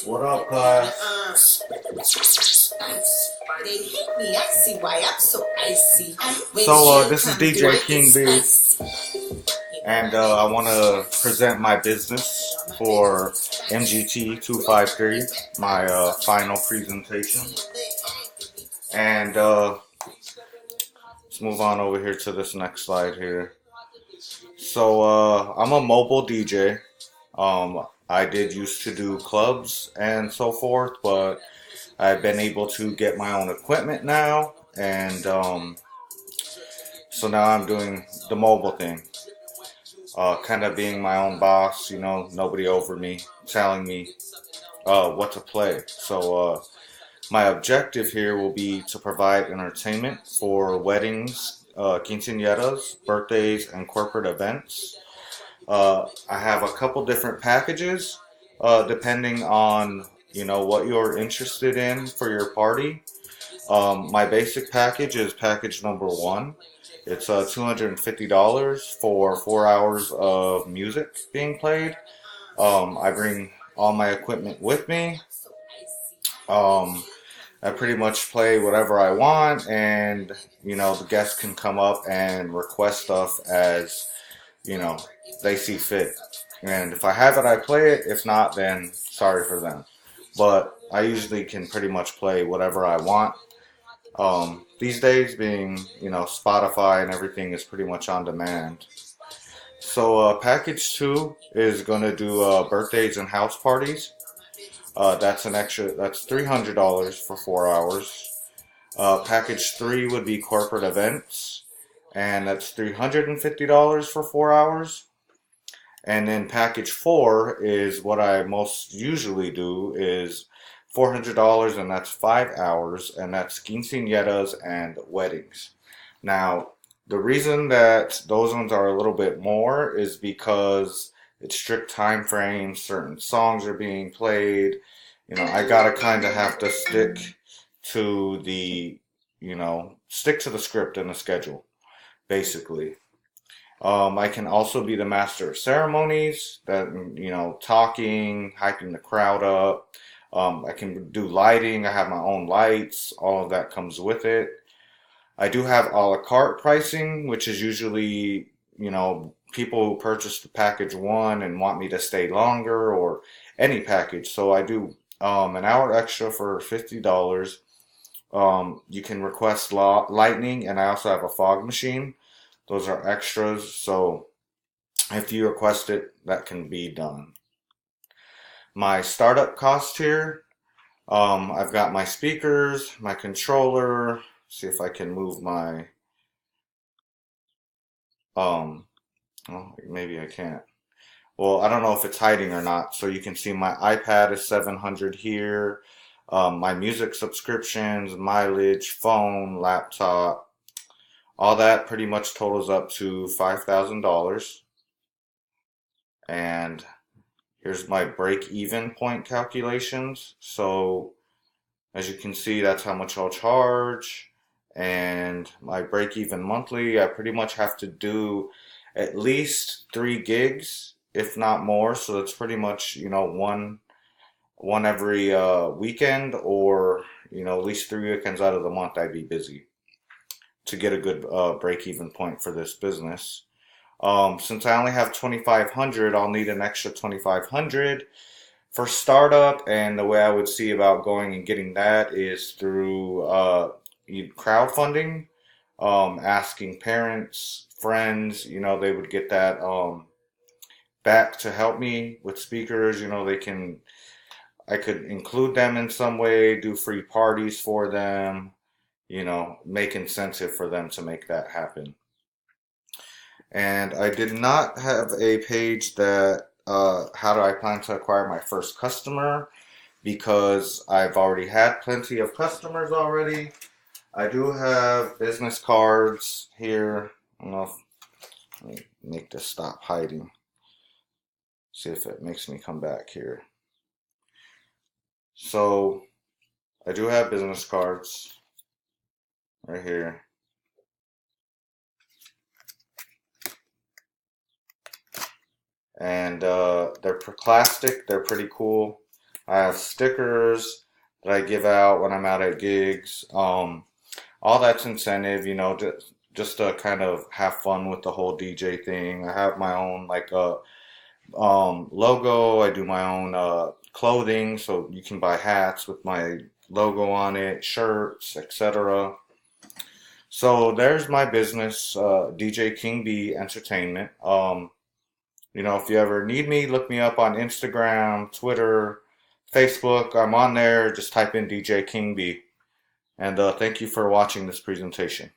What up, class? They hate me. I see why I'm so icy. So, this is DJKingBee, and I want to present my business for MGT 253, my final presentation. And let's move on over here to this next slide here. So, I'm a mobile DJ. I did used to do clubs and so forth, but I've been able to get my own equipment now, and so now I'm doing the mobile thing, kind of being my own boss, you know, nobody over me telling me what to play. So my objective here will be to provide entertainment for weddings, quinceañeras, birthdays, and corporate events. I have a couple different packages, depending on what you're interested in for your party. My basic package is package number one. It's $250 for 4 hours of music being played. I bring all my equipment with me. I pretty much play whatever I want, and the guests can come up and request stuff as they see fit. And if I have it, I play it. If not, then sorry for them. But I usually can pretty much play whatever I want. These days, being Spotify and everything is pretty much on demand. So package two is gonna do birthdays and house parties. That's $300 for 4 hours. Package three would be corporate events, and that's $350 for 4 hours. And then package four is what I most usually do, is $400, and that's 5 hours, and that's quinceañeras and weddings. Now, the reason that those ones are a little bit more is because it's strict time frames, certain songs are being played. I gotta kind of have to stick to the script and the schedule, basically. I can also be the master of ceremonies, that talking, hyping the crowd up. I can do lighting. I have my own lights. All of that comes with it. I do have a la carte pricing, which is usually people who purchase the package one and want me to stay longer, or any package. So I do an hour extra for $50. You can request lightning, and I also have a fog machine. Those are extras, so if you request it, that can be done. My startup cost here, I've got my speakers, my controller. See if I can move my, oh, maybe I can't. Well, I don't know if it's hiding or not. So you can see my iPad is $700 here. My music subscriptions, mileage, phone, laptop, all that pretty much totals up to $5,000. And here's my break-even point calculations. So as you can see, that's how much I'll charge. And my break-even monthly, I pretty much have to do at least 3 gigs, if not more. So it's pretty much, one every weekend, or at least 3 weekends out of the month I'd be busy to get a good break-even point for this business. Since I only have 2,500, I'll need an extra 2,500 for startup, and the way I would see about going and getting that is through crowdfunding, asking parents, friends, they would get that back to help me with speakers. I could include them in some way, do free parties for them, make incentive for them to make that happen. And I did not have a page that how do I plan to acquire my first customer, because I've already had plenty of customers already. I do have business cards here. I don't know if, let me make this stop hiding. See if it makes me come back here. So I do have business cards right here. and they're plastic. They're pretty cool. I have stickers that I give out when I'm out at gigs. All that's incentive, just to kind of have fun with the whole DJ thing. I have my own like logo. I do my own clothing, so you can buy hats with my logo on it, shirts, etc. So there's my business, DJ King Bee Entertainment. If you ever need me, look me up on Instagram, Twitter, Facebook. I'm on there. Just type in DJ King Bee. And thank you for watching this presentation.